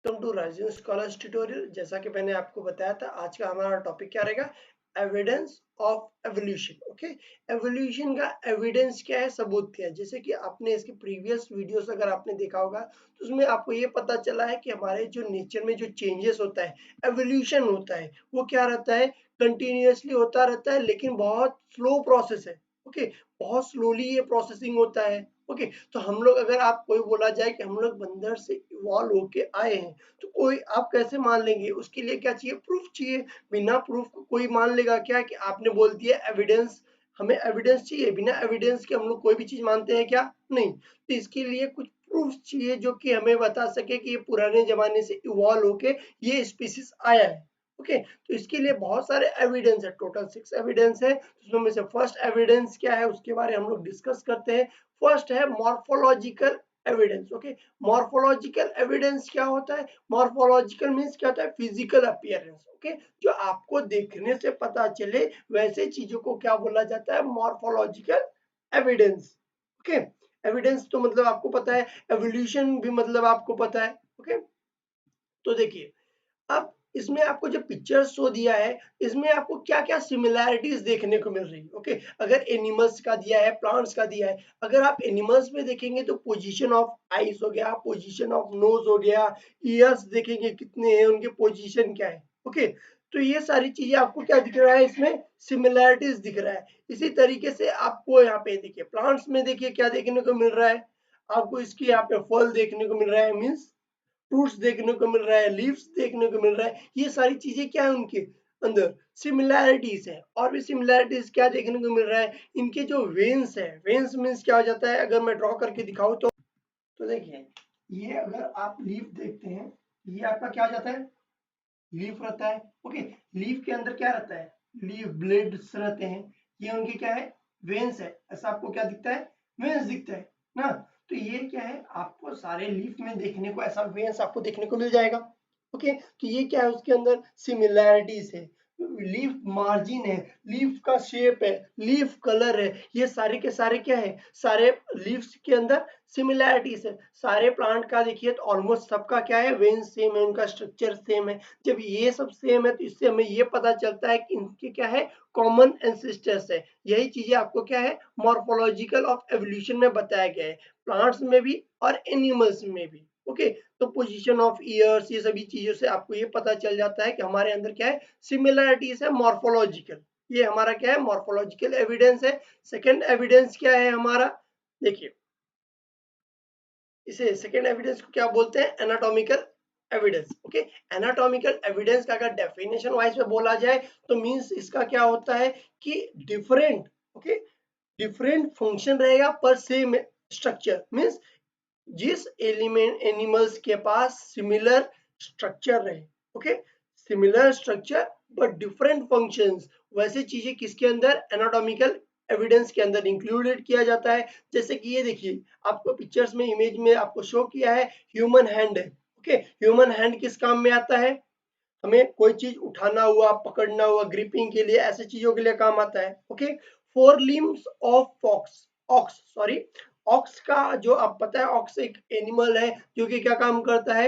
Welcome to rising scholars tutorial. जैसा कि मैंने आपको बताया था, आज का हमारा टॉपिक क्या रहेगा? Evidence of evolution. Okay, evolution का एविडेंस क्या है, सबूत क्या है। जैसे कि आपने इसके प्रीवियस वीडियोस अगर आपने देखा होगा तो उसमें आपको ये पता चला है कि हमारे जो नेचर में जो चेंजेस होता है, एवोल्यूशन होता है, वो क्या रहता है, कंटिन्यूअसली होता रहता है, लेकिन बहुत स्लो प्रोसेस है। ओके, बहुत स्लोली ये प्रोसेसिंग होता है। ओके, तो हम लोग, अगर आप कोई बोला जाए कि हम लोग बंदर से इवॉल्व होके आए हैं, तो कोई आप कैसे मान लेंगे? उसके लिए क्या चाहिए? प्रूफ चाहिए। बिना प्रूफ को कोई मान लेगा क्या कि आपने बोल दिया एविडेंस? हमें एविडेंस चाहिए। बिना एविडेंस के हम लोग कोई भी चीज मानते हैं क्या? नहीं। तो इसके लिए कुछ प्रूफ चाहिए जो कि हमें बता सके कि ये पुराने जमाने से इवॉल्व होके ये स्पीसीज आया है। ओके, तो इसके लिए बहुत सारे एविडेंस है, टोटल 6 एविडेंस है। उसमें से फर्स्ट एविडेंस क्या है उसके बारे में हम लोग डिस्कस करते हैं। फर्स्ट है morphological evidence. Okay, morphological evidence क्या होता है? मॉर्फोलॉजिकल मीन्स क्या होता है? Physical appearance. ओके, जो आपको देखने से पता चले वैसे चीजों को क्या बोला जाता है? Morphological evidence. ओके, एविडेंस तो मतलब आपको पता है, एवोल्यूशन भी मतलब आपको पता है। ओके, तो देखिए, अब इसमें आपको जो पिक्चर शो दिया है, इसमें आपको क्या क्या सिमिलैरिटीज देखने को मिल रही है। ओके, अगर एनिमल्स का दिया है, प्लांट्स का दिया है, अगर आप एनिमल्स में देखेंगे तो पोजीशन ऑफ आईज हो गया, पोजीशन ऑफ नोज हो गया, ईयर्स देखेंगे कितने हैं, उनके पोजीशन क्या है। ओके, तो ये सारी चीजें आपको क्या दिख रहा है? इसमें सिमिलैरिटीज दिख रहा है। इसी तरीके से आपको यहाँ पे देखिए, प्लांट्स में देखिए क्या देखने को मिल रहा है। आपको इसके यहाँ पे फल देखने को मिल रहा है, मीन्स फ्रूट्स देखने को मिल रहा है, लीव्स देखने को मिल रहा है। ये सारी चीजें क्या है? उनके अंदर सिमिलैरिटीज है। और भी सिमिलैरिटीज क्या देखने को मिल रहा है? इनके जो वेन्स है, वेन्स मीन्स क्या हो जाता है? अगर मैं ड्रॉ करके दिखाऊं तो देखिए, ये अगर आप लीफ देखते हैं, ये आपका क्या हो जाता है? लीफ रहता है। ओके, लीफ के अंदर क्या रहता है? लीफ ब्लेड्स रहते हैं। ये उनके क्या है? वेन्स है। ऐसा आपको क्या दिखता है? वेन्स दिखता है ना। तो ये क्या है? आपको सारे लीफ में देखने को ऐसा वेन्स आपको देखने को मिल जाएगा। ओके, तो ये क्या है? उसके अंदर सिमिलैरिटीज है। लीफ मार्जिन है, लीफ का शेप है, लीफ कलर है, ये सारे के सारे क्या है? सारे लीव्स के अंदर सिमिलैरिटीज है। सारे प्लांट का देखिए तो ऑलमोस्ट सबका क्या है? वेन्स सेम है, उनका स्ट्रक्चर सेम है। जब ये सब सेम है तो इससे हमें ये पता चलता है कि इनके क्या है? कॉमन एंसेस्टर्स है। यही चीजें आपको क्या है? मॉर्फोलॉजिकल ऑफ एवोल्यूशन में बताया गया है, प्लांट्स में भी और एनिमल्स में भी। ओके, तो पोजीशन ऑफ ईयर्स, ये सभी चीजों से आपको ये पता चल जाता है कि हमारे अंदर क्या है? सिमिलैरिटीज है मॉर्फोलॉजिकल। ये हमारा क्या है? मॉर्फोलॉजिकल एविडेंस है। सेकेंड एविडेंस क्या है हमारा? देखिए, इसे सेकेंड एविडेंस को क्या बोलते हैं? Anatomical evidence. Okay, anatomical evidence का अगर डेफिनेशन वाइज में बोला जाए तो मींस इसका क्या होता है कि डिफरेंट, ओके, डिफरेंट फंक्शन रहेगा पर सेम स्ट्रक्चर। मींस जिस एलिमेंट एनिमल्स के पास सिमिलर स्ट्रक्चर रहे, okay, similar structure but different functions, वैसे चीजें किसके अंदर? एनाटॉमिकल एविडेंस के अंदर इंक्लूडेड किया जाता है। जैसे कि ये देखिए, आपको पिक्चर्स में, इमेज में आपको शो किया है ह्यूमन हैंड है। ओके, ह्यूमन हैंड किस काम में आता है? हमें कोई चीज उठाना हुआ, पकड़ना हुआ, ग्रिपिंग के लिए, ऐसे चीजों के लिए काम आता है। Okay, four limbs of fox, ox sorry, ox का जो आप पता है, ऑक्स एक एनिमल है जो कि क्या काम करता है?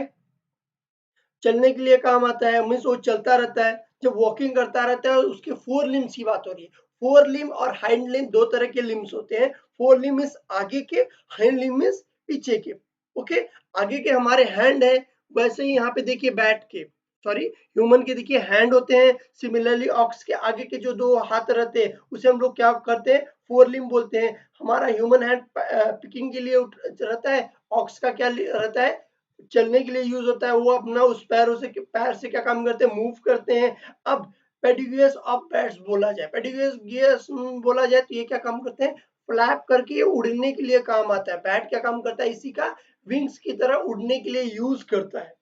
चलने के लिए काम आता है। मीन्स वो चलता रहता है, जब वॉकिंग करता रहता है। उसके फोर लिम्स की बात हो रही है। फोर लिम और हाइंड लिम दो तरह के लिम्स होते हैं। फोर लिम इज आगे के, हाइंड लिम इज पीछे के। ओके, आगे के हमारे हैंड है, वैसे ही यहाँ पे देखिए बैट के, सॉरी, ह्यूमन के देखिए हैंड होते हैं। सिमिलरली ऑक्स के आगे के जो दो हाथ रहते हैं उसे हम लोग क्या करते हैं? फोर लिम बोलते हैं। हमारा ह्यूमन हैंड पिकिंग के लिए रहता है, ऑक्स का क्या रहता है? चलने के लिए यूज होता है। वो अपना उस पैरों से, पैर से क्या काम करते हैं? मूव करते हैं। अब पेडिग्यूस ऑफ बैट्स बोला जाए, पेडिग्यूस बोला जाए तो ये क्या काम करते हैं? फ्लैप करके उड़ने के लिए काम आता है। बैट क्या काम करता है? इसी का विंग्स की तरह उड़ने के लिए यूज करता है।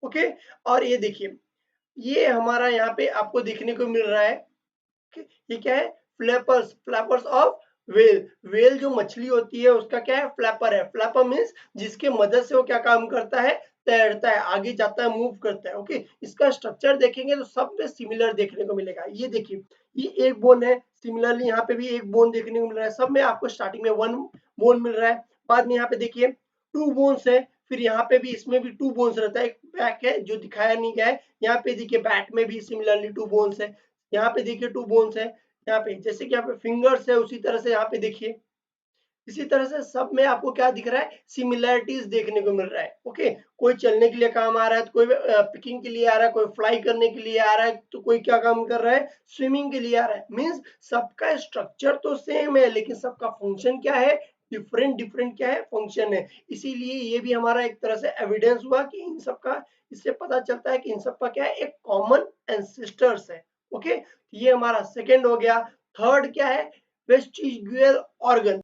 ओके, और ये देखिए, ये हमारा यहाँ पे आपको देखने को मिल रहा है कि ये क्या है? Flappers, flappers of well. Well जो मछली होती है उसका क्या है? फ्लैपर है। फ्लैपर मीन्स जिसके मदद से वो क्या काम करता है? तैरता है, आगे जाता है, मूव करता है। ओके, इसका स्ट्रक्चर देखेंगे तो सब में सिमिलर देखने को मिलेगा। ये देखिए, ये एक बोन है, सिमिलरली यहाँ पे भी एक बोन देखने को मिल रहा है। सब में आपको स्टार्टिंग में वन बोन मिल रहा है, बाद में यहाँ पे देखिए टू बोन्स है, फिर यहाँ पे भी इसमें भी 2 बोन्स रहता है, एक बैक है जो दिखाया नहीं गया है, यहाँ पे देखिए बैट में भी सिमिलरली 2 बोन्स है, यहाँ पे देखिए 2 बोन्स है, यहाँ पे जैसे कि यहाँ पे फिंगर्स है उसी तरह से यहाँ पे देखिए, इसी तरह से सब में आपको क्या दिख रहा है, सिमिलैरिटीज देखने को मिल रहा है। ओके, कोई चलने के लिए काम आ रहा है, तो कोई पिकिंग के लिए आ रहा है, कोई फ्लाई करने के लिए आ रहा है, तो कोई क्या काम कर रहा है, स्विमिंग के लिए आ रहा है। मींस सबका स्ट्रक्चर तो सेम है लेकिन सबका फंक्शन क्या है, डिफरेंट डिफरेंट क्या है, फंक्शन है। इसीलिए ये भी हमारा एक तरह से एविडेंस हुआ कि इन सबका, इससे पता चलता है कि इन सबका क्या है, एक कॉमन एंसेस्टर्स है। ओके, ये हमारा सेकेंड हो गया। थर्ड क्या है, वेस्टिजुअल ऑर्गन।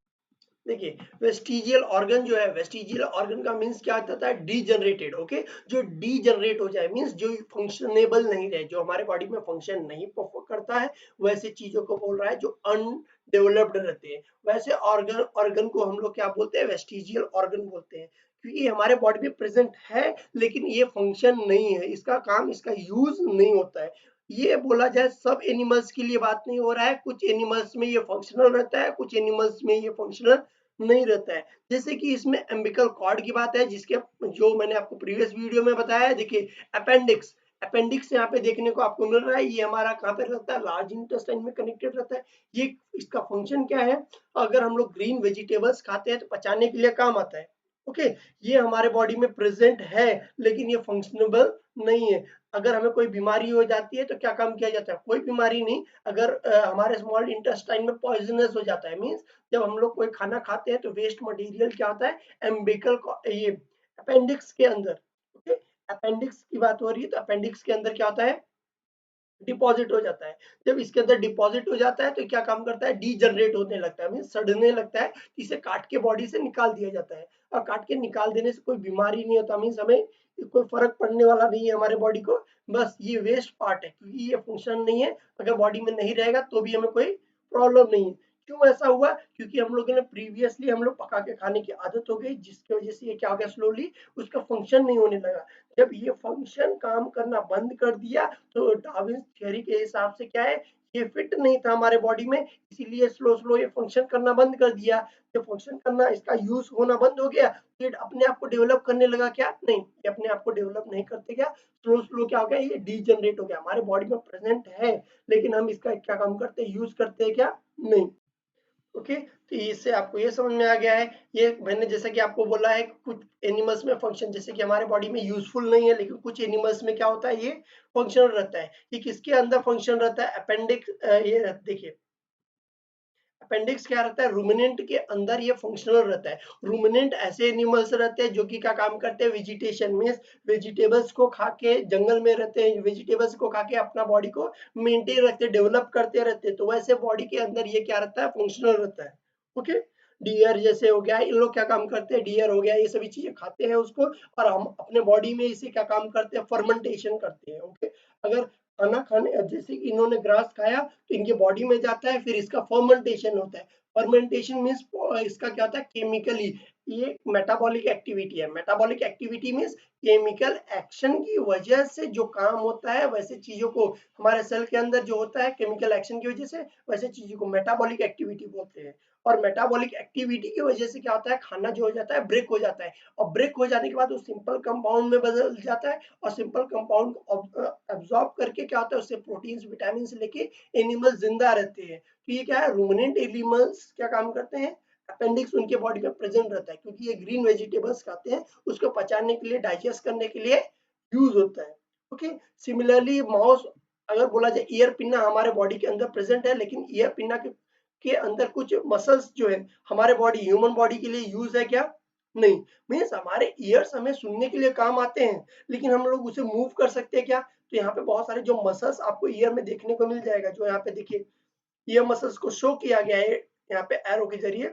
देखिए वेस्टिजियल ऑर्गन जो है, वेस्टिजियल ऑर्गन का मींस क्या होता है, डीजनरेटेड। ओके, जो डीजनरेट हो जाए मींस जो फंक्शनेबल नहीं रहे, जो हमारे बॉडी में फंक्शन नहीं परफॉर्म करता है, वैसे चीजों को बोल रहा है जो अनडेवलप्ड रहते हैं। वैसे ऑर्गन ऑर्गन को हम लोग क्या बोलते हैं, वेस्टिजियल ऑर्गन बोलते हैं, क्योंकि हमारे बॉडी में प्रेजेंट है लेकिन ये फंक्शन नहीं है, इसका काम, इसका यूज नहीं होता है। ये बोला जाए सब एनिमल्स के लिए बात नहीं हो रहा है, कुछ एनिमल्स में ये फंक्शनल रहता है, कुछ एनिमल्स में ये फंक्शनल नहीं रहता है। जैसे कि इसमें एम्बिकल कॉर्ड की बात है, जिसके जो मैंने आपको प्रीवियस वीडियो में बताया है। देखिए अपेंडिक्स, अपेंडिक्स यहाँ पे देखने को आपको मिल रहा है, ये हमारा कहाँ पे रहता है, लार्ज इंटेस्टाइन में कनेक्टेड रहता है। ये इसका फंक्शन क्या है, अगर हम लोग ग्रीन वेजिटेबल्स खाते हैं तो पचाने के लिए काम आता है। ओके, ये हमारे बॉडी में प्रेजेंट है लेकिन ये फंक्शनेबल नहीं है। अगर हमें कोई बीमारी हो जाती है तो क्या काम किया जाता है, कोई बीमारी नहीं, अगर हमारे स्मॉल इंटेस्टाइन में पॉइजनस हो जाता है, मींस जब हम लोग कोई खाना खाते हैं तो वेस्ट मटेरियल क्या होता है, एम्बिकल, ये अपेंडिक्स के अंदर। ओके, अपेंडिक्स की बात हो रही है तो अपेंडिक्स के अंदर क्या होता है, डिपॉजिट हो जाता है। जब इसके अंदर डिपॉजिट हो जाता है तो क्या काम करता है, डीजनरेट होने लगता है, मींस सड़ने लगता है। इसे काट के बॉडी से निकाल दिया जाता है, और काट के निकाल देने से कोई बीमारी नहीं होता, मींस हमें कोई फर्क पड़ने वाला नहीं है हमारे बॉडी को। बस ये वेस्ट पार्ट है, क्योंकि ये फंक्शन नहीं है, अगर बॉडी में नहीं रहेगा तो भी हमें कोई प्रॉब्लम नहीं है। क्यों ऐसा हुआ, क्योंकि हम लोगों ने प्रीवियसली हम लोग पका के खाने की आदत हो गई, जिसकी वजह से ये क्या हो गया, स्लोली उसका फंक्शन नहीं होने लगा। जब ये फंक्शन काम करना बंद कर दिया तो डार्विन थ्योरी के हिसाब से क्या है, ये फिट नहीं था हमारे बॉडी में, इसीलिए स्लो स्लो ये फंक्शन करना बंद कर दिया। जब फंक्शन करना, इसका यूज होना बंद हो गया, ये अपने आप को डेवलप करने लगा क्या, नहीं, ये अपने आप को डेवलप नहीं करते, क्या स्लो स्लो क्या हो गया, ये डीजनरेट हो गया, हमारे बॉडी में प्रेजेंट है लेकिन हम इसका क्या काम करते हैं, यूज करते हैं क्या, नहीं। ओके, तो इससे आपको ये समझ में आ गया है। ये मैंने जैसा कि आपको बोला है, कुछ एनिमल्स में फंक्शन, जैसे कि हमारे बॉडी में यूजफुल नहीं है लेकिन कुछ एनिमल्स में क्या होता है, ये फंक्शनल रहता है। ये किसके अंदर फंक्शन रहता है, अपेंडिक्स, ये देखिए अपेंडिक्स क्या रहता है, रूमिनेंट के अंदर ये फंक्शनल रहता है। रूमिनेंट ऐसे एनिमल्स रहते हैं जो कि क्या काम करते हैं, वेजिटेशन मींस वेजिटेबल्स को खा के जंगल में रहते हैं, वेजिटेबल्स को खा के अपना बॉडी को मेंटेन रखते हैं, डेवलप करते रहते हैं। तो वैसे बॉडी के अंदर ये क्या रहता है, फंक्शनल रहता है। ओके, डियर जैसे हो गया, इन लोग क्या काम करते हैं, डियर हो गया, ये सभी चीजें खाते हैं उसको, और हम अपने बॉडी में इसे क्या काम करते हैं, फर्मेंटेशन करते हैं। ओके, अगर खाना खाने, जैसे कि इन्होंने ग्रास खाया तो इनके बॉडी में जाता है, फिर इसका फर्मेंटेशन होता है। फर्मेंटेशन मींस इसका क्या होता है, केमिकली, ये मेटाबॉलिक एक्टिविटी है। Metabolic activity means chemical action की वजह से जो काम होता है, वैसे चीजों को हमारे सेल के अंदर जो होता है केमिकल एक्शन की वजह से, वैसे चीजों को मेटाबॉलिक एक्टिविटी बोलते हैं। और मेटाबॉलिक एक्टिविटी की वजह से क्या होता है, खाना जो हो जाता है ब्रेक हो जाता है, और ब्रेक हो जाने के बाद वो सिंपल कंपाउंड में बदल जाता है, और सिंपल कंपाउंड एब्जॉर्ब करके क्या होता है, उससे प्रोटीन्स विटामिन लेके एनिमल जिंदा रहते हैं। तो ये क्या है, रूमिनेंट एनिमल्स क्या काम करते हैं, अपेंडिक्स उनके बॉडी में प्रेजेंट रहता है, क्योंकि ये ग्रीन वेजिटेबल्स खाते हैं, उसको पचाने के लिए, डाइजेस्ट करने के लिए यूज होता है। ओके, सिमिलरली माउस, अगर बोला जाए ईयर पिन्ना हमारे बॉडी के अंदर प्रेजेंट है, लेकिन ईयर पिन्ना के अंदर कुछ मसल्स जो है हमारे बॉडी, ह्यूमन बॉडी के लिए यूज है क्या, नहीं। मीन्स हमारे ईयर्स हमें सुनने के लिए काम आते हैं लेकिन हम लोग उसे मूव कर सकते हैं क्या, तो यहाँ पे बहुत सारे जो मसल्स आपको ईयर में देखने को मिल जाएगा, जो यहाँ पे देखिए ईयर मसल्स को शो किया गया है यहाँ पे एरो के जरिए।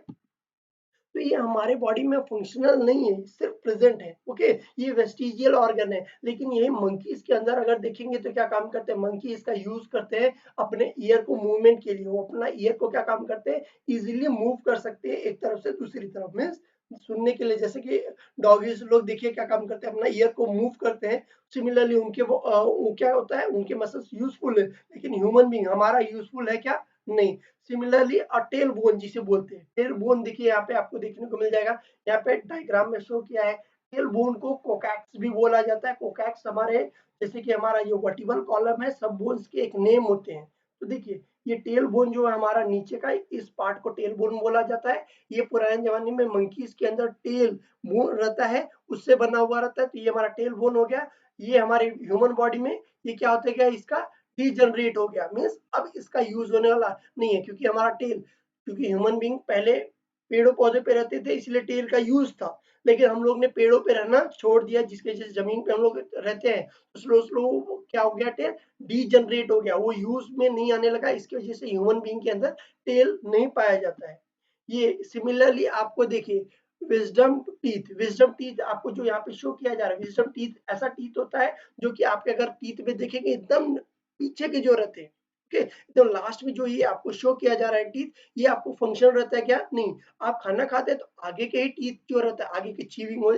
तो ये हमारे बॉडी में फंक्शनल नहीं है, सिर्फ प्रेजेंट है। ओके, ये वेस्टिजियल ऑर्गन है, लेकिन ये मंकीज के अंदर अगर देखेंगे तो क्या काम करते हैं, मंकी इसका यूज करते हैं अपने ईयर को मूवमेंट के लिए। वो अपना ईयर को क्या काम करते हैं, इजीली मूव कर सकते हैं एक तरफ से दूसरी तरफ, मीन्स सुनने के लिए। जैसे कि डॉगीज लोग देखिए क्या काम करते हैं, अपना ईयर को मूव करते हैं। सिमिलरली उनके वो क्या होता है, उनके मसल्स यूजफुल है, लेकिन ह्यूमन बींग हमारा यूजफुल है क्या, नहीं। सिमिलरली टेल बोन जिसे बोलते हैं, टेल बोन देखिए यहाँ पे आपको देखने को मिल जाएगा, यहाँ पे डायग्राम में शो किया है। टेल बोन को कोकैक्स भी बोला जाता है। कोकैक्स हमारे जैसे कि हमारा ये वर्टिबल कॉलम है, सब बोन्स के एक नेम होते हैं। तो देखिए ये टेल बोन जो है हमारा नीचे का, इस पार्ट को टेल बोन बोला जाता है। ये पुराने जमाने में मंकीज के अंदर टेल बोन रहता है, उससे बना हुआ रहता है, तो ये हमारा टेल बोन हो गया। ये हमारे ह्यूमन बॉडी में ये क्या होता है, इसका डीजनरेट हो गया, मीन्स अब इसका यूज होने वाला नहीं है, क्योंकि हमारा टेल, क्योंकि ह्यूमन बींग पहले पेड़ों पौधे पे रहते थे इसलिए टेल का यूज था, लेकिन हम लोग ने पेड़ों पे रहना छोड़ दिया, जिसके वजह से जमीन पे हम लोग रहते हैं, तो स्लो स्लो क्या हो गया, टेल डीजनरेट हो गया, वो यूज में नहीं आने लगा, इसकी वजह से ह्यूमन बींग के अंदर टेल नहीं पाया जाता है। ये सिमिलरली आपको देखिए विजडम टीथ आपको जो यहाँ पे शो किया जा रहा है, विजडम टीथ ऐसा टीथ होता है जो कि आपके अगर टीथ में देखेंगे एकदम पीछे के जो रहते हैं, ओके, एकदम लास्ट में जो ये आपको शो किया जा रहा है टीथ, ये आपको फंक्शन रहता है क्या, नहीं, आप खाना खाते हैं तो आगे के ही टीथ जो रहता है, आगे की चीविंग हो,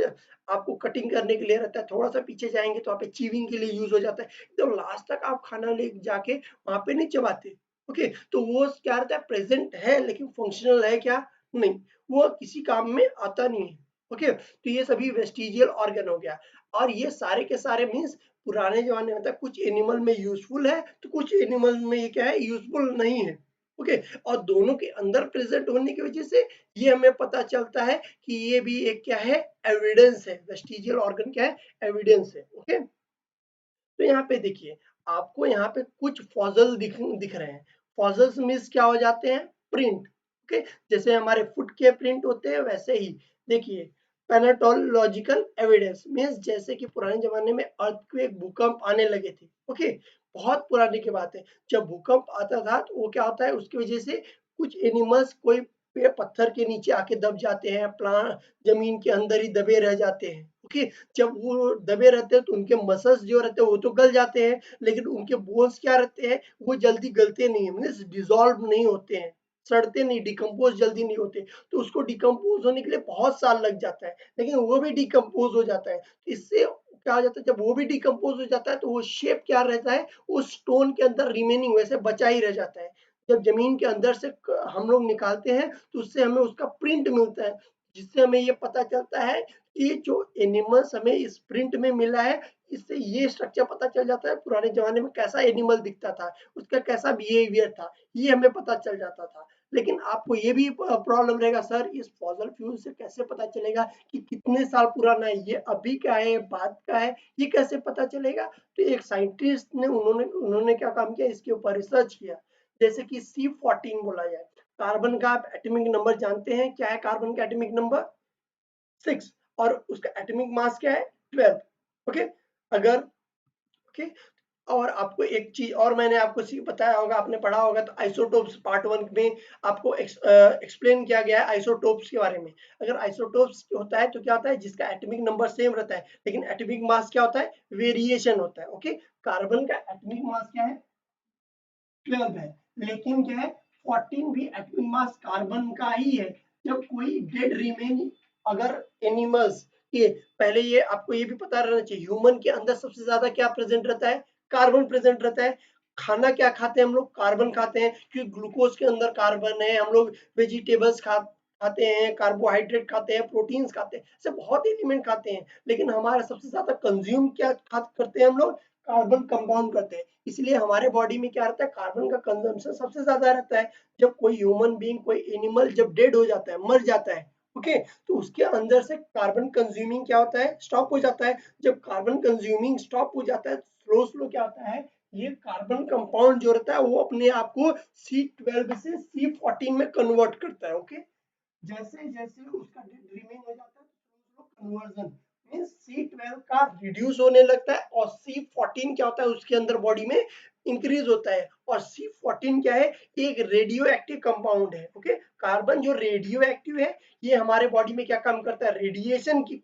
आपको कटिंग करने के लिए रहता है, थोड़ा सा पीछे जाएंगे तो आप चीविंग के लिए यूज हो जाता है, एकदम लास्ट तक आप खाना ले जाके वहां पे नहीं चबाते, ओके, तो वो क्या रहता है, प्रेजेंट है लेकिन फंक्शनल है क्या, नहीं, वो किसी काम में आता नहीं है, ओके, तो ये सभी वेस्टिजियल ऑर्गन हो गया। और ये सारे के सारे मीन्स पुराने जमाने में था, कुछ एनिमल में यूजफुल है तो कुछ एनिमल में ये क्या है, यूजफुल नहीं है, ओके, और दोनों के अंदर प्रेजेंट होने की वजह से ये हमें पता चलता है कि ये भी एक क्या है, एविडेंस है, वेस्टिजियल ऑर्गन क्या है, एविडेंस है, ओके। तो यहाँ पे देखिए आपको यहाँ पे कुछ फॉजल दिख रहे हैं, फॉजल्स मीन्स क्या हो जाते हैं, प्रिंट, ओके, जैसे हमारे फुट के प्रिंट होते हैं वैसे ही देखिए पैनाटोलॉजिकल एविडेंस मीन्स जैसे कि पुराने जमाने में अर्थक्वेक भूकंप आने लगे थे, ओके, बहुत पुराने की बात है, जब भूकंप आता था तो वो क्या होता है, उसकी वजह से कुछ एनिमल्स कोई पेड़ पत्थर के नीचे आके दब जाते हैं, प्लांट जमीन के अंदर ही दबे रह जाते हैं, ओके, जब वो दबे रहते हैं तो उनके मसल्स जो रहते हैं वो तो गल जाते हैं, लेकिन उनके बोन्स क्या रहते हैं, वो जल्दी गलते नहीं है, मीन्स डिसॉल्व नहीं होते हैं, सड़ते नहीं, डिकम्पोज जल्दी नहीं होते, तो उसको डिकम्पोज होने के लिए बहुत साल लग जाता है, लेकिन वो भी डिकम्पोज हो जाता है, इससे क्या हो जाता है, जब वो भी डिकम्पोज हो जाता है तो वो शेप क्या रहता है, उस स्टोन के अंदर रिमेनिंग वैसे बचा ही रह जाता है, जब जमीन के अंदर से हम लोग निकालते हैं तो उससे हमें उसका प्रिंट मिलता है, जिससे हमें ये पता चलता है कि जो एनिमल्स हमें इस प्रिंट में मिला है, इससे ये स्ट्रक्चर पता चल जाता है पुराने जमाने में कैसा एनिमल दिखता था, उसका कैसा बिहेवियर था, ये हमें पता चल जाता था। लेकिन आपको ये भी प्रॉब्लम रहेगा, सर इस फॉसिल फ्यूल से कैसे पता चलेगा कि कितने साल पुराना है, ये अभी का है, बाद का है, ये कैसे पता चलेगा, तो एक साइंटिस्ट ने उन्होंने उन्होंने क्या काम किया, इसके ऊपर रिसर्च किया, जैसे कि C14 बोला जाए, कार्बन का आप एटॉमिक नंबर जानते हैं, क्या है कार्बन का एटॉमिक नंबर, 6, और उसका एटॉमिक मास क्या है, 12, ओके, अगर, ओके, और आपको एक चीज और मैंने आपको बताया होगा, आपने पढ़ा होगा, तो आइसोटोप्स पार्ट 1 में आपको एक्सप्लेन किया गया है आइसोटोप्स के बारे में। अगर आइसोटोप्स होता है तो क्या होता है, जिसका एटॉमिक नंबर सेम रहता है लेकिन एटॉमिक मास क्या होता है, वेरिएशन होता है, ओके, कार्बन का एटॉमिक मास क्या है, 12 है, लेकिन क्या है, 14 भी एटॉमिक मास कार्बन का ही है। जब कोई डेड रिमेन, अगर एनिमल्स के, पहले ये आपको ये भी पता रहना चाहिए, ह्यूमन के अंदर सबसे ज्यादा क्या प्रेजेंट रहता है, कार्बन प्रेजेंट रहता है। खाना क्या खाते हैं हम लोग, कार्बन खाते हैं, क्योंकि ग्लूकोज के अंदर कार्बन है, हम लोग वेजिटेबल्स खाते हैं, कार्बोहाइड्रेट खाते हैं, प्रोटीन्स खाते हैं, ऐसे बहुत एलिमेंट खाते हैं, लेकिन हमारा सबसे ज्यादा कंज्यूम क्या करते हैं हम लोग, कार्बन कंपाउंड करते हैं, इसलिए हमारे बॉडी में क्या रहता है, कार्बन का कंजम्पशन सबसे ज्यादा रहता है। जब कोई ह्यूमन बीइंग, कोई एनिमल जब डेड हो जाता है, मर जाता है, ओके, तो उसके अंदर से कार्बन कंज्यूमिंग क्या होता है, स्टॉप हो जाता है। जब कार्बन कंज्यूमिंग स्टॉप हो जाता है, स्लो स्लो क्या होता है, ये कार्बन कंपाउंड जो रहता है वो अपने आप को C12 से C14 में कन्वर्ट करता है, ओके, जैसे जैसे उसका रिमेन हो जाता है, कन्वर्जन मींस C12 का रिड्यूस होने लगता है, और C14 क्या होता है, उसके अंदर बॉडी में इंक्रीज होता है, और C14 क्या है, एक रेडियो एक्टिव कंपाउंड है, ओके, कार्बन जो रेडियो एक्टिव है, ये हमारे बॉडी में क्या काम करता है, रेडिएशन की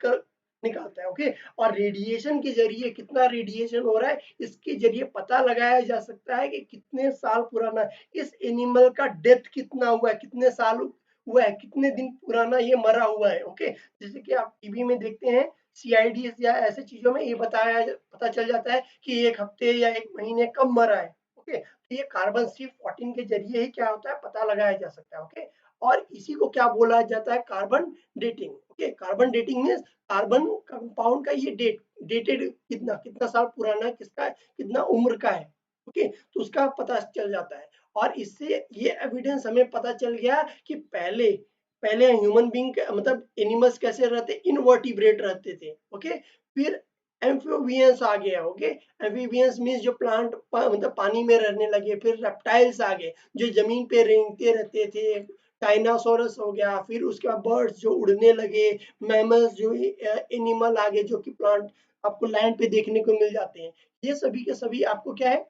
निकालता है, ओके, और रेडिएशन के जरिए कितना रेडिएशन हो रहा है, इसके जरिए पता लगाया जा सकता है कि कितने साल पुराना इस एनिमल का डेथ कितना हुआ है, कितने साल हुआ है, कितने दिन पुराना ये मरा हुआ है, ओके, जैसे कि आप टीवी में देखते हैं, CID या ऐसे चीजों में ये पता चल जाता है कि एक हफ्ते या एक महीने कब मरा है, ओके, तो ये कार्बन C14 के जरिए ही क्या होता है, पता लगाया जा सकता है, ओके, और इसी को क्या बोला जाता है, carbon dating, okay, carbon dating means carbon compound का ये डेटेड कितना कितना साल पुराना है, किसका कितना उम्र का है। ओके, तो उसका पता चल जाता है। और इससे ये एविडेंस हमें पता चल गया कि पहले पहले ह्यूमन बींग मतलब एनिमल्स कैसे रहते, इनवर्टिब्रेट रहते थे। ओके, फिर एम्फिबियंस आ गया। ओके, एम्फिबियंस मीन्स जो प्लांट मतलब पानी में रहने लगे। फिर रेप्टाइल्स आ गए जो जमीन पे रेंगते रहते थे। डायनासोरस हो गया। फिर उसके बाद बर्ड्स जो उड़ने लगे। मैमल्स जो एनिमल आ गए जो कि प्लांट आपको लैंड पे देखने को मिल जाते हैं। ये सभी के सभी आपको क्या है,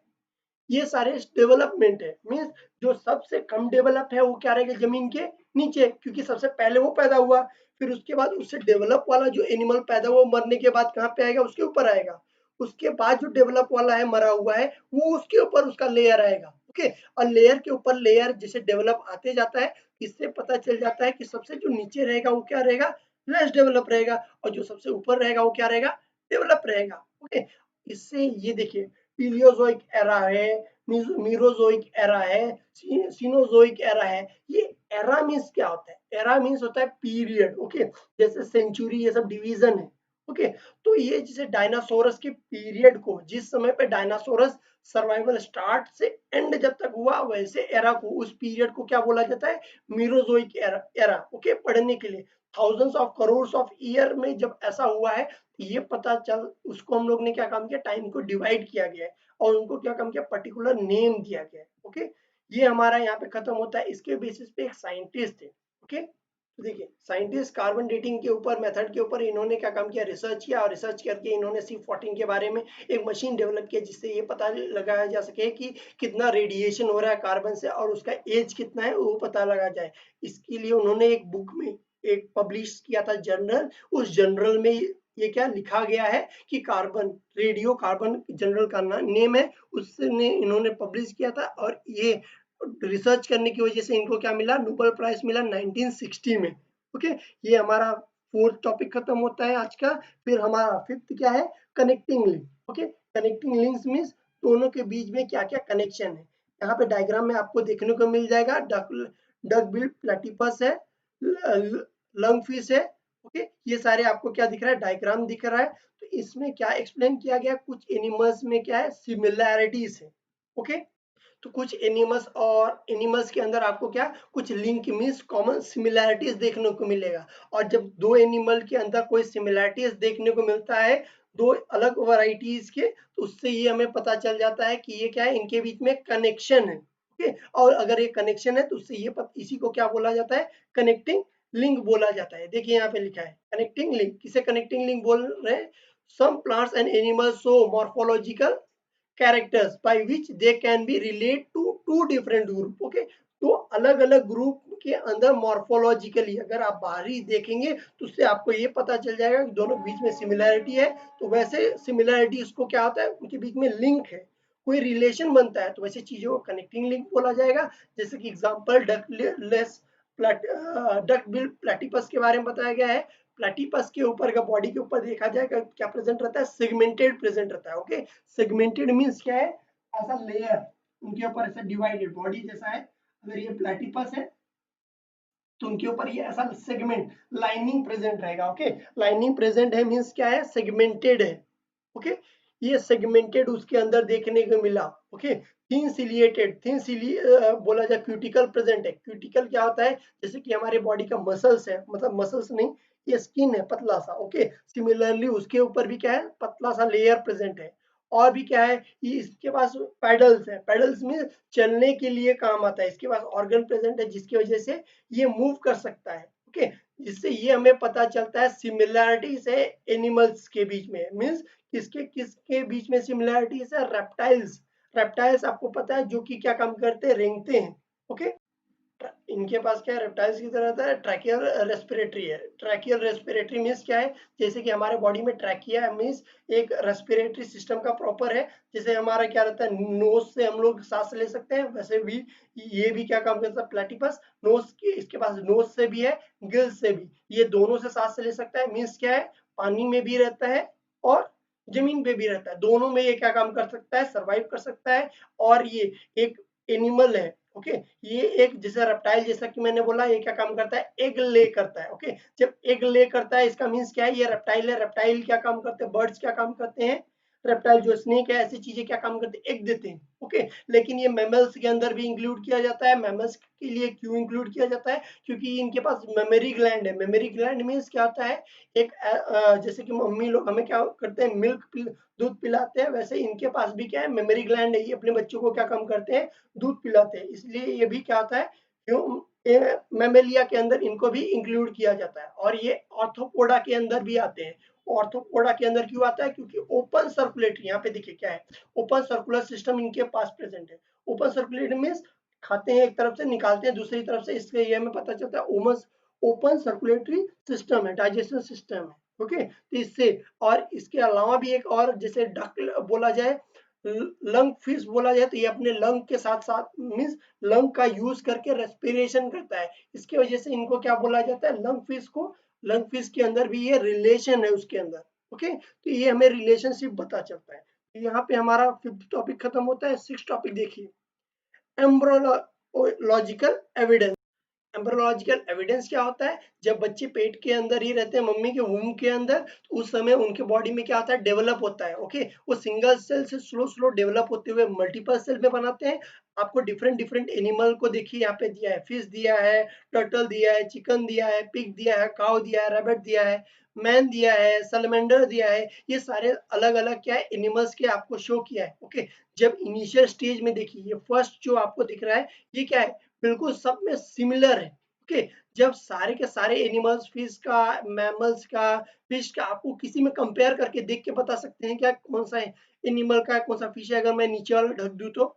ये सारे डेवलपमेंट है। मीन्स जो सबसे कम डेवलप है वो क्या रहेगा, जमीन के नीचे, क्योंकि सबसे पहले वो पैदा हुआ। फिर उसके बाद उससे डेवलप वाला जो एनिमल पैदा हुआ मरने के बाद कहाँ पे आएगा, उसके ऊपर आएगा। उसके बाद जो डेवलप वाला है मरा हुआ है वो उसके ऊपर उसका लेयर आएगा। ओके, और लेयर के ऊपर लेयर जैसे डेवलप आते जाता है, इससे पता चल जाता है कि सबसे जो नीचे रहेगा वो क्या रहेगा, लेस डेवलप रहेगा। और जो सबसे ऊपर रहेगा वो क्या रहेगा, डेवलप रहेगा। ओके, इससे ये देखिए पीलियोजोइक एरा है, मीरोजोइक एरा है, सीनोजोइक एरा है। ये एरा मीन्स क्या होता है, एरा मीन्स होता है पीरियड। ओके, जैसे सेंचुरी ये सब डिवीजन है। ओके, तो ये जैसे डायनासोरस के पीरियड को, जिस समय पे डायनासोरस सर्वाइवल स्टार्ट से एंड जब तक हुआ, वैसे एरा को, उस पीरियड को क्या बोला जाता है, मीरोजोइक एरा। ओके, पढ़ने के लिए thousands of crore of year में जब ऐसा हुआ है, ये पता चल, उसको हम लोग ने क्या काम किया, टाइम को डिवाइड किया गया है और उनको क्या काम किया, पर्टिकुलर नेम दिया गया है। ओके, ये हमारा यहाँ पे खत्म होता है। इसके बेसिस पे एक साइंटिस्ट है। ओके, तो देखिए साइंटिस्ट कार्बन डेटिंग के ऊपर, मेथड के ऊपर इन्होंने क्या काम किया, रिसर्च किया। और रिसर्च करके इन्होंने C14 के बारे में एक मशीन डेवलप किया जिससे ये पता लगाया जा सके कि कितना रेडिएशन हो रहा है कार्बन से और उसका एज कितना है वो पता लगा जाए। इसके लिए उन्होंने एक बुक में एक पब्लिश किया था जर्नल। उस जर्नल में ये क्या लिखा गया है कि कार्बन, रेडियो कार्बन जनरल का नेम है, उसने इन्होंने पब्लिश किया था। और ये रिसर्च करने की वजह से इनको क्या मिला, नोबेल प्राइज मिला 1960 में। ओके, ये हमारा फोर्थ टॉपिक खत्म होता है आज का। फिर हमारा फिफ्थ क्या है, connecting link. Okay, connecting links means दोनों के बीच में क्या क्या कनेक्शन है। यहाँ पे डायग्राम में आपको देखने को मिल जाएगा। डक बिल प्लेटिपस है, लंग फिश है। ओके, ये सारे आपको क्या दिख रहा है, डायग्राम दिख रहा है। तो इसमें क्या एक्सप्लेन किया गया, कुछ एनिमल्स में क्या है, सिमिलैरिटीज है। ओके, तो कुछ एनिमल्स और एनिमल्स के अंदर आपको क्या, कुछ लिंक मीन्स कॉमन सिमिलैरिटीज देखने को मिलेगा। और जब दो एनिमल के अंदर कोई सिमिलैरिटीज देखने को मिलता है, दो अलग वैरायटीज के, तो उससे ये हमें पता चल जाता है कि ये क्या है, इनके बीच में कनेक्शन है। ओके, और अगर ये कनेक्शन है तो उससे ये इसी को क्या बोला जाता है, कनेक्टिंग लिंक बोला जाता है। देखिए यहाँ पे लिखा है कनेक्टिंग लिंक, किसे कनेक्टिंग लिंक बोल रहे हैं, some plants and animals show morphological characters by which they can be relate to two different group। Okay, तो अलग अलग ग्रुप के अंदर मॉर्फोलॉजिकली अगर आप बाहरी देखेंगे तो उससे आपको ये पता चल जाएगा कि दोनों बीच में सिमिलैरिटी है। तो वैसे सिमिलैरिटी इसको क्या होता है, उनके बीच में लिंक है, कोई रिलेशन बनता है, तो वैसे चीजों को कनेक्टिंग लिंक बोला जाएगा। जैसे कि एग्जांपल डक बिल प्लेटिपस के बारे में बताया गया है। प्लेटिपस के ऊपर का, बॉडी के ऊपर देखा जाए क्या प्रेजेंट रहता है, सेगमेंटेड प्रेजेंट रहता है। ओके, सेगमेंटेड मींस क्या है, ऐसा लेयर उनके ऊपर ऐसा डिवाइडेड, बॉडी जैसा है। अगर ये प्लेटिपस है तो उनके ऊपर ये ऐसा सेगमेंट, लाइनिंग प्रेजेंट रहेगा। ओके, लाइनिंग प्रेजेंट है मींस क्या है, सेगमेंटेड है। ओके, ये सेगमेंटेड उसके अंदर देखने को मिला। ओके, थिन सिलिएटेड, बोला जाए क्यूटिकल प्रेजेंट है। क्यूटिकल क्या होता है, जैसे कि हमारे बॉडी का मसल्स है, मतलब मसल्स नहीं, ये स्किन है पतला सा। ओके, सिमिलरली उसके ऊपर भी क्या है, पतला सा लेयर प्रेजेंट है। और भी क्या है, ये इसके पास पेडल्स है। पेडल्स में चलने के लिए काम आता है। इसके पास ऑर्गन प्रेजेंट है जिसकी वजह से ये मूव कर सकता है। ओके, जिससे ये हमें पता चलता है सिमिलैरिटीज है एनिमल्स के बीच में। मींस किसके किसके बीच में सिमिलैरिटीज है, रेप्टाइल्स। रेप्टाइल्स आपको पता है जो कि क्या काम करते हैं, रेंगते हैं। ओके, इनके पास क्या है, रेप्टाइल्स की तरह होता है, ट्रैकियल रेस्पिरेटरी है। ट्रैकियल रेस्पिरेटरी मीन्स क्या है, जैसे कि हमारे बॉडी में ट्रैकिया मीन्स एक रेस्पिरेटरी सिस्टम का प्रॉपर है। जैसे हमारा क्या रहता है, नोज से हम लोग सांस ले सकते हैं, वैसे भी ये भी क्या काम करता है, प्लेटिपस नोज की, इसके पास नोज से भी है, गिल्स से भी, ये दोनों से सांस ले सकता है। मीन्स क्या है, पानी में भी रहता है और जमीन पे भी रहता है, दोनों में ये क्या काम कर सकता है, सर्वाइव कर सकता है। और ये एक एनिमल है, ओके। ये एक जैसे रेप्टाइल, जैसा कि मैंने बोला, ये क्या काम करता है, एग ले करता है। ओके, जब एग ले करता है इसका मीन्स क्या है, ये रेप्टाइल है। रेप्टाइल क्या काम करते हैं, बर्ड्स क्या काम करते हैं, रेप्टाइल जो स्नेक है, ऐसी चीजें क्या काम करते हैं, एग देते हैं। ओके, लेकिन ये मैमल्स के अंदर भी इंक्लूड किया जाता है। मैमल्स के लिए क्यों इंक्लूड किया जाता है, क्योंकि इनके पास मेमोरी ग्लैंड है। मेमोरी ग्लैंड मीन्स क्या होता है, एक जैसे कि मम्मी लोग हमें क्या करते हैं, दूध पिलाते हैं, वैसे इनके पास भी क्या है, मेमोरी ग्लैंड है। ये अपने बच्चों को क्या काम करते हैं, दूध पिलाते हैं। इसलिए ये भी क्या होता है, मैमेलिया के अंदर इनको भी इंक्लूड किया जाता है। और ये ऑर्थोपोडा के अंदर भी आते हैं। ऑर्थोपोडा के अंदर क्यों आता है, क्योंकि ओपन सर्कुलेटरी, यहाँ पे देखिए क्या है, ओपन सर्कुलर सिस्टम इनके पास प्रेजेंट है। ओपन सर्कुलेटरी मीन्स खाते हैं एक तरफ से, निकालते हैं दूसरी तरफ से, इसलिए ये हमें पता चलता है ओपन सर्कुलेटरी सिस्टम है, डाइजेशन सिस्टम है। ओके, तो इससे, और इसके अलावा भी एक और, जैसे डक बोला जाए, लंग फिश बोला जाए, तो ये अपने लंग के साथ साथ मीन्स लंग का यूज करके रेस्पिरेशन करता है। इसकी वजह से इनको क्या बोला जाता है, लंग फिश को। लंग फिश के अंदर भी ये रिलेशन है उसके अंदर। ओके, तो ये हमें रिलेशनशिप पता चलता है। तो यहाँ पे हमारा 5th टॉपिक खत्म होता है। 6th टॉपिक देखिए, एम्ब्रोलॉजिकल एविडेंस। एम्ब्रोलॉजिकल एविडेंस क्या होता है, जब बच्चे पेट के अंदर ही रहते हैं, मम्मी के वूम के अंदर, तो उस समय उनके बॉडी में क्या होता है, डेवलप होता है। ओके, वो सिंगल सेल से स्लो स्लो डेवलप होते हुए मल्टीपल सेल में बनाते हैं। आपको डिफरेंट डिफरेंट एनिमल को देखिए, यहाँ पे दिया है, फिश दिया है, टर्टल दिया है, चिकन दिया है, पिग दिया है, काउ दिया है, रैबिट दिया है, मैन दिया है, सलमेंडर दिया है। ये सारे अलग अलग क्या है, एनिमल्स के आपको शो किया है। ओके, जब इनिशियल स्टेज में देखिए, ये फर्स्ट जो आपको दिख रहा है, ये क्या है, बिल्कुल सब में सिमिलर है। ओके, जब सारे के सारे एनिमल्स, फिश का, मैमल्स का, फिश का, आपको किसी में कंपेयर करके देख के बता सकते हैं क्या, कौन सा एनिमल का है, कौन सा फिश है, अगर मैं नीचे वाला ढक दूं तो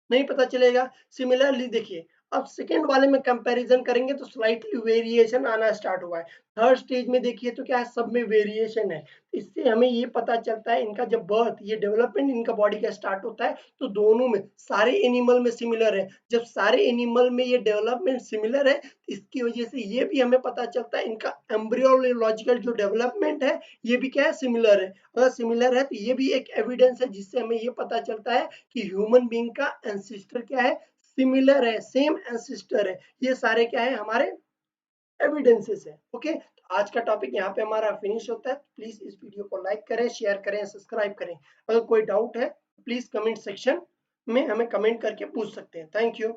नहीं पता चलेगा। सिमिलरली देखिए, अब सेकेंड वाले में कंपैरिजन करेंगे तो स्लाइटली वेरिएशन आना स्टार्ट हुआ है। थर्ड स्टेज में देखिए तो क्या है, सब में वेरिएशन है। इससे हमें ये पता चलता है, इनका जब बर्थ, ये डेवलपमेंट इनका बॉडी का स्टार्ट होता है, तो दोनों में, सारे एनिमल में सिमिलर है। जब सारे एनिमल में ये डेवलपमेंट सिमिलर है, इसकी वजह से ये भी हमें पता चलता है, इनका एम्ब्रियोलॉजिकल जो डेवलपमेंट है, ये भी क्या है, सिमिलर है। अगर सिमिलर है तो ये भी एक एविडेंस है, जिससे हमें ये पता चलता है कि ह्यूमन बीइंग का एंसिस्टर क्या है, सिमिलर है, सेम एंसिस्टर है। ये सारे क्या है, हमारे एविडेंसेस है। ओके, तो आज का टॉपिक यहाँ पे हमारा फिनिश होता है। प्लीज इस वीडियो को लाइक करें, शेयर करें, सब्सक्राइब करें। अगर कोई डाउट है प्लीज कमेंट सेक्शन में हमें कमेंट करके पूछ सकते हैं। Thank you.